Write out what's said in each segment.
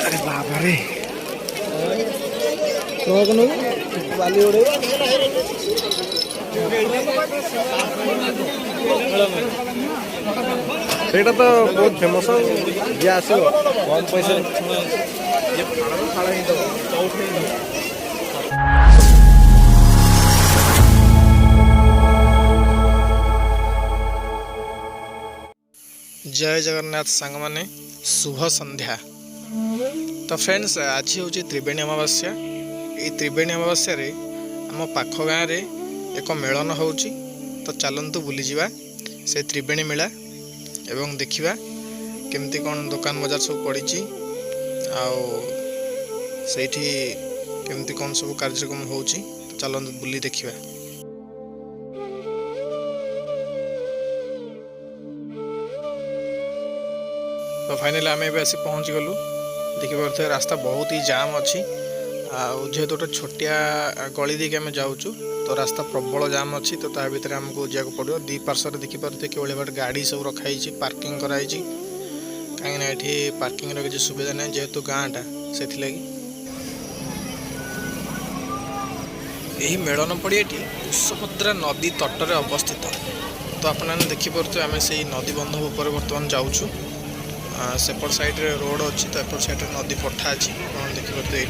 अरे बाबा रे कौन बाली उड़े ସେଇଟା ତ ବହୁତ ଫେମସ୍ ଯିଏ ଆସିବ କମ୍ ପଇସା जय जगन्नाथ सांग माने शुभ संध्या। तो फ्रेंड्स आज हूँ त्रिवेणी अमावास्या। ये त्रिवेणी अमावास्या रे आम पाख गाँव रे एक मेलन होउची। तो चलतु बुली जावा से त्रिवेणी मेला एवं देखिबा केमती कौन दुकान बजार सब पड़ी आठी केमती कौन सब कार्यक्रम होउची। तो चलतु बुली देखिबा। तो फाइनली आम आसी पहुँच गलु। देखिए रास्ता बहुत ही जाम अच्छी जेहेतु गोटे छोटिया गली देके आम जाऊँ तो रास्ता प्रबल जाम अच्छी। तो ता भीतर आमको जाक पड़ो दी पार्श्वर देखिपे केवल बार गाड़ी सब रखाई पार्किंग कराई कहीं ये पार्किंग किसी सुविधा ना जेहेतु गाँटा से यही मेलन पड़ियाटी कुशभद्रा नदी तटरे अवस्थित। तो आपने देखिपे आम से नदी बंध उपर बर्तमान जाऊँ सेपट साइड रे रोड अच्छी तो एपट साइड नदी पठा अच्छी देखिए ये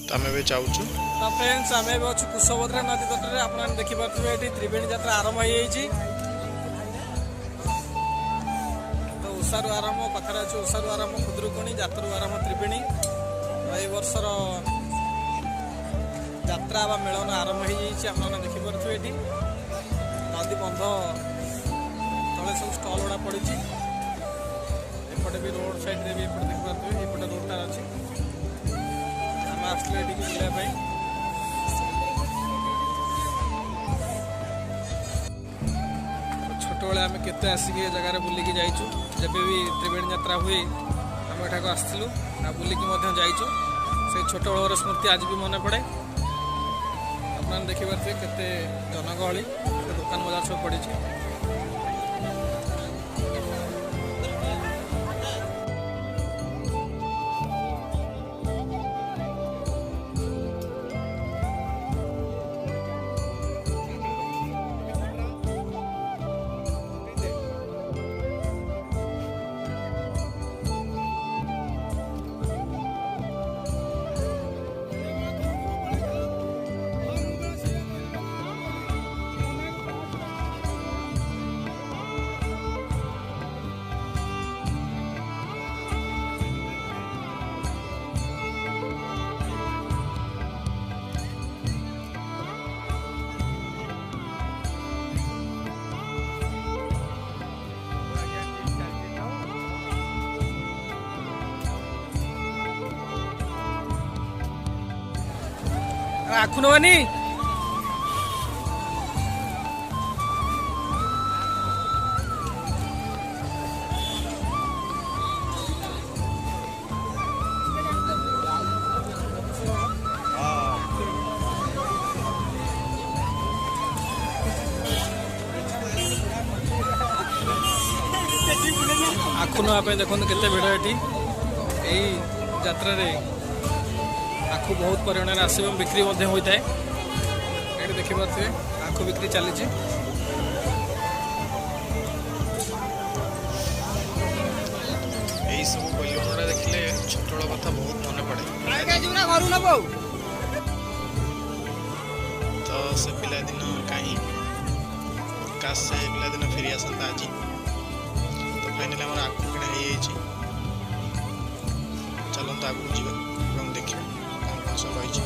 तो आम जाऊँ। तो फ्रेंड्स आम अच्छे कुशभद्रा नदी तट में देखिपे ये त्रिवेणी यात्रा आरंभ हो तो उषारू आरंभ पाखे अच्छे उषारू आरंभ खुदरुकुणी जातरू आरंभ त्रिवेणी। ये वर्षर यात्रा बा मेलन आरंभ हो देखिपे ये नदी बंध तले सब स्टल गुड़ा पड़ी एपटे भी रोड साइड रे भी एपटे देखिपे एपटे रोडटा अच्छी आम आसले ये बुलाया छोट बेले आम केते आसिक जगार बुलिकी जाइचु। जब भी त्रिवेणी यात्रा हुए आम एठा को आसलु बुलिकी जाइचु। से छोट बेलर स्मृति आज भी मन पड़े। अपना देखिपे केते जनगहली दुकान बजार सब पड़ी। आखुन बानी आखु ना देखो केते भिड़ ये यात्रा रे आखु बहुत परिमाण आस बिक्री होता है। ये देखिपे आखु बिक्री चली सब बैलून देखिले छोट कथा बहुत मन पड़े। तो से पिलादिन कहीं काश से पिलादिन फेरी आसता आज। तो फाइनली आम आखु किଣା हो चलता आगू जा देखिए कौन सब रही।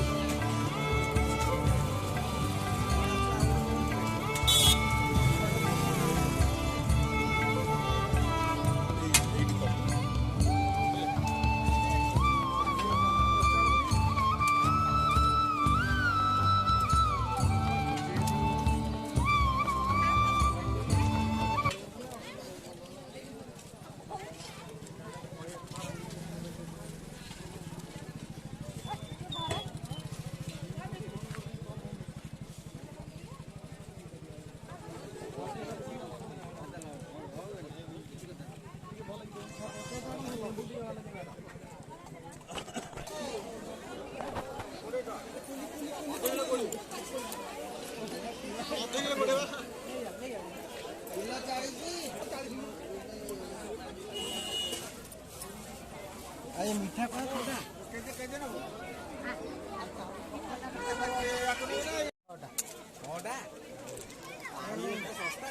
ମିଠା କଣ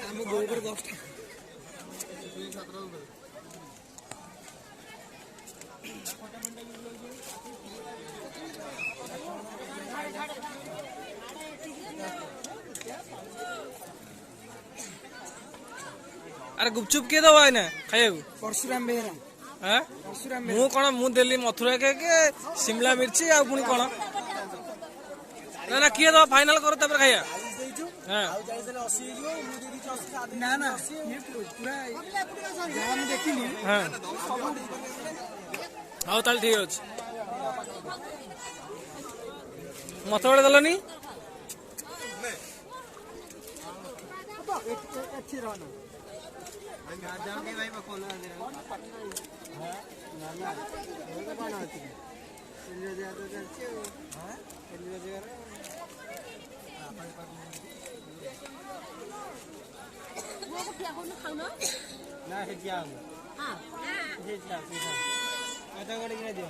ଆମ ଗୋବର 10ଟା अरे गुपचुप किए दबा है ना खाइए परशुराम बेहरा हाँ मु कौन मु दिल्ली मथुरा के शिमला मिर्ची आ पुणी कौन ना ना किए दबा फाइनल करो तब खाइया हाँ ना ना ये पूरा जाम देखिनी हाँ हाँ ताल ठीक अच्छे मत बड़े दलनी अच्छी रहना जाओगे भाई बकोला दे रहा ना ना ये कौन होती है चलिए ज्यादा चलते हो हां चलिए जरा वो को क्या होने खाओ ना ना है क्या हां ये क्या सीधा ऐसा कर के दियो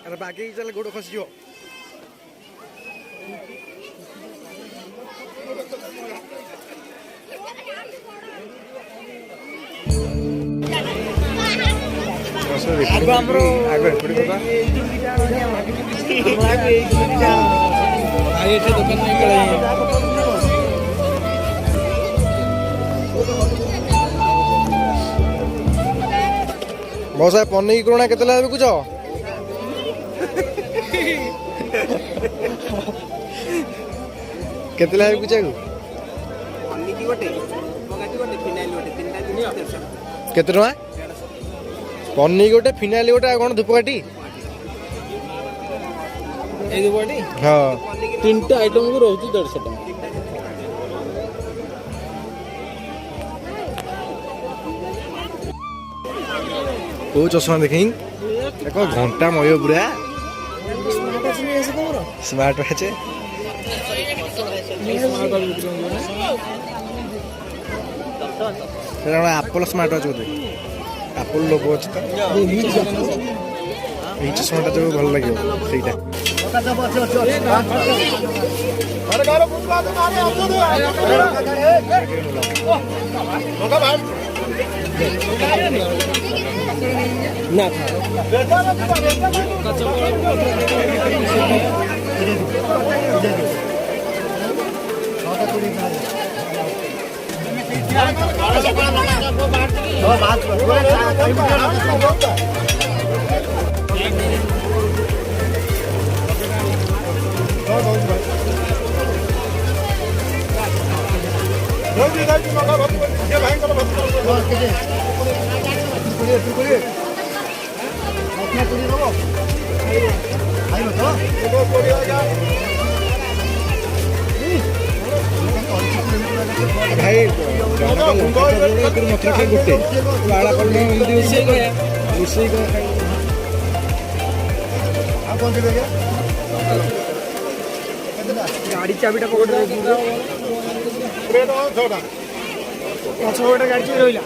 अरे बाकी चल गोड़ खसियो आगो हमरो आगो एपड़ी बाबा आगे से दुकान में कड़े मौसा पन्नी कोरोना केते लाबे कुछ केते लाबे कुछ पन्नी की गोटे मगाटी गोटे फिनाइल गोटे तीनटा जिनिस 150 केते टका पन्नी गोटे फिनाइल गोटे आ कोन धूपकाठी ए दुबड़ी हां तीनटा आइटम को रहउची 150 टका को चश्मा देखिन देखो घंटा मयो पूरा स्मार्ट वॉच है एप्पल स्मार्ट वॉच बोलते एप्पल लोगो अच्छे तो ये चश्मा जो भल लगे ସେଇଟା ना भाई मत रखे गोटे बाड़ा पड़े रोषेई गाड़ी चाबिटा पकड़ पछ गोटे गाड़ी चाबी रहा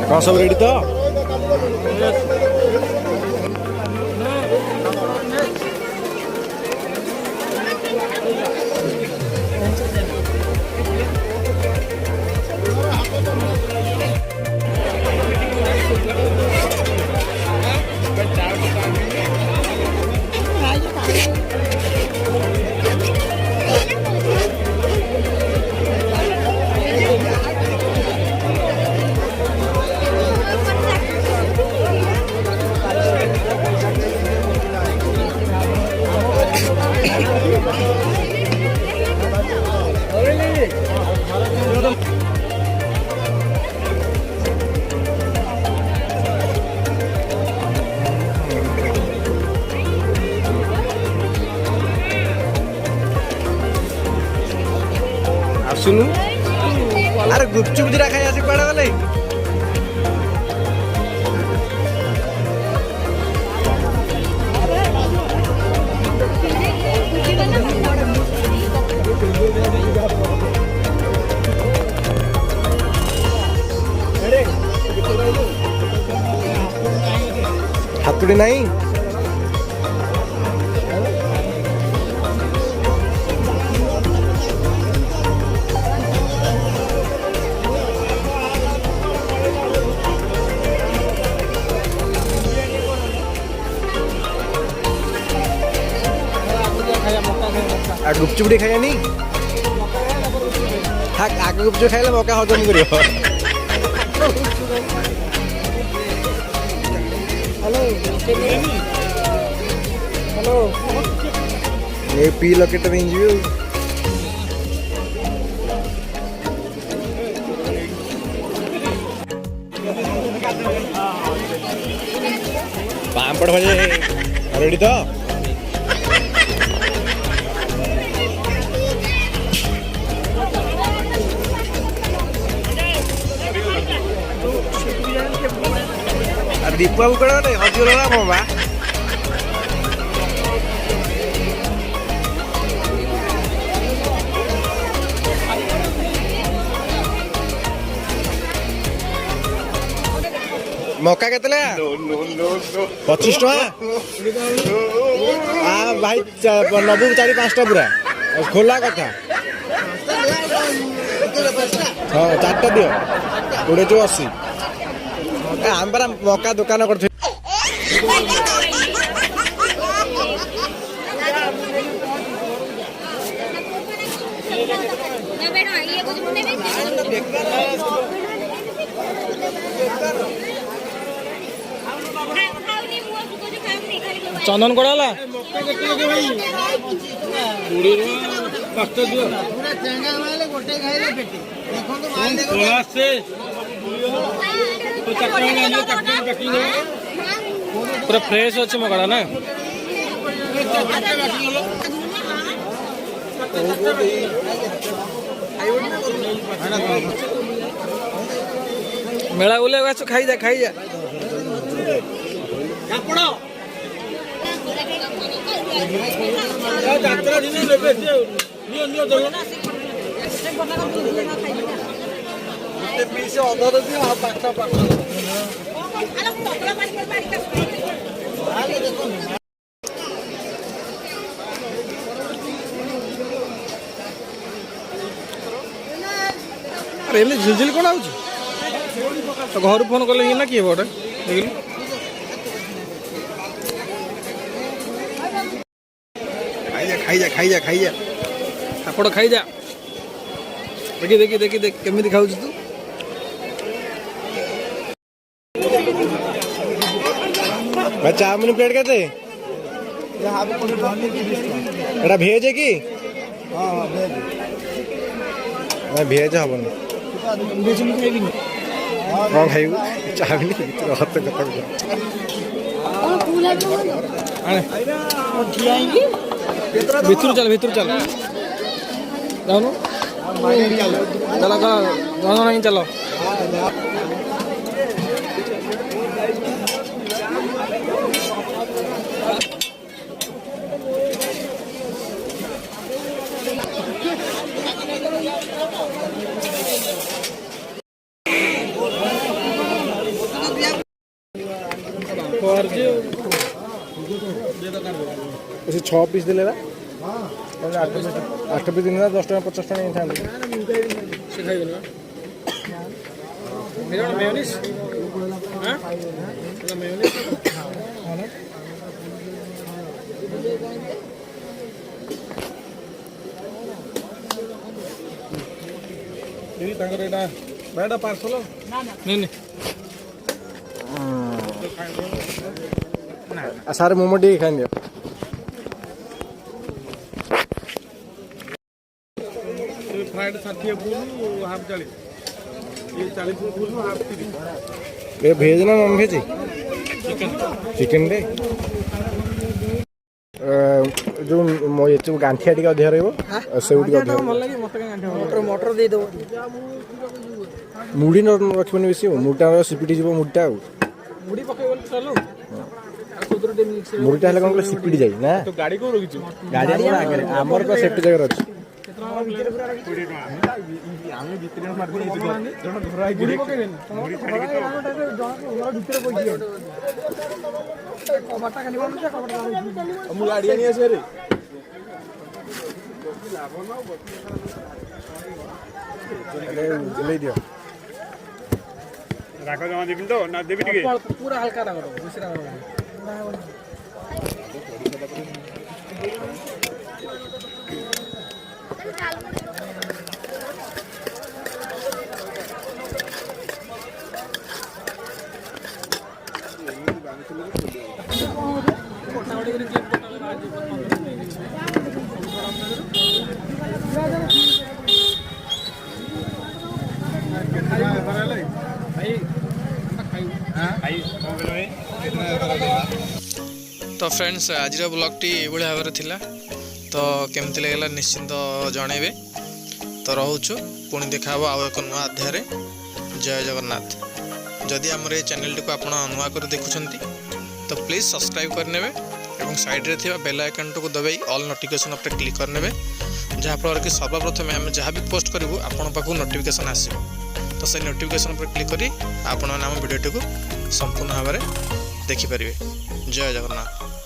कौन सब रेडी तो ଆସୁନୁ। ଆରେ ଗୁପଚୁପ ଦିଟା ଖାଇ ଆସି କୁଆଡେ ଗଲେ? ହାତୁଡ଼ି ନାହିଁ? गुपचुप खाया नहीं आगे गुपचुप खाइले मौका हजम कर हेलो ये पी लकेट रेंज पापड़ भजे रेडी तो दीपू बाबू कड़े गए हजिगला कौन बा मक्का के 25 टका भाई नबू 4-5टा पूरा खोला कथा हाँ 4टा दियो 20-80 आम परा मक्का दुकान कर चंदन कोड़ा ला पूरा फ्रेश अच्छे मकड़ा ना मेला बोले खाई जा अरे एमती झिलझिल कौन आउची तो घर फोन कले ना किए बोटे देखिलु खाई जा आपड़ खाई जा देखी देख केमिति खाऊ तू चाउमिन प्लेट के भेज है कि भेज हम कौन खाइबू चाउमिन भीतर चल जाओ चलो नहीं चलो उसे 6 पीस दिले 8 पीस दिन 10 टका 50 टका नहीं था से खाइबो ना मेरा मेयोनीज हां मेयोनीज हां ये तांगर एटा बैडा पार्सल नहीं सारे मोमो टी खाई दियो फ्राइड 60 फुल हाफ 40 ये 40 फुल हाफ 30 ये भेज ना नॉन भेज चिकन दे ଯେଉଁ ଗାଣ୍ଠିଆ ଟିକେ ଅଧିକା ରହିବ ସେଉ ଟିକେ ଅଧିକା ଭଲ ଲାଗେ ମୋତେ କାହିଁ ଗାଣ୍ଠିଆ ମଟର ମଟର ଦେଇଦେବ ମୁଢ଼ି ରଖିବନି ବେଶୀ ଆଉ ମୁଢ଼ିଟା ସିପିଟି ଯିବ ମୁଢ଼ିଟା ଆଉ ମୁଢ଼ି ପକେଇବ ବୋଲି ଚାଲୁ ଆଉ ସୁଦୂର ଟିକେ ମିକ୍ସ ମୁଢ଼ିଟା ହେଲେ କ'ଣ କହିଲେ ସିପିଟି ଯାଇ ନା ତୁ ଗାଡ଼ି କୋଉ ରଖିଛୁ ଗାଡ଼ି ଆମର ଆଗରେ ଆମର ତ ସେଫ୍ଟି ଜାଗାରେ ଅଛି ଆମେ ଭିତରେ ମୁଢ଼ି ପକେଇବେନି ଘର ଭିତରେ ପଇଛି କବାଟା ଖାଲି ବନ୍ଦ କବାଟା ମୁଁ ଗାଡ଼ି ଆଣି ଆସି ରେ ବୁଲେଇ ଦିଅ ରାଗ ଜମା ଦେବି ତ ନା ଦେବି ଟିକେ ପୁରା ହାଲକା ରାଗ ଦବ ବେଶୀ ରାଗ ଦବ तो फ्रेंड्स आज ब्लॉगटी ये भाव में थिला तो केमती लगेगा निश्चिंत जनइबे तो रोचु पुणी देखा आउ एक नुआ अध्याय जय जगन्नाथ जदि आमर ये चैनल टी आप नुआ कर देखुं तो प्लीज़ सब्सक्राइब करने और साइड रे थिबा बेल आइकन को दबाई ऑल नोटिफिकेशन पर क्लिक करने जहाँफल कि सर्वप्रथम आम जहाँ भी पोस्ट करूँ आपण पाक नोटिफिकेशन आसो तो से नोटिफिकेशन पर क्लिक करी आपण आम भिडियोटी को संपूर्ण भाव में देखिपारे। जय जगन्नाथ।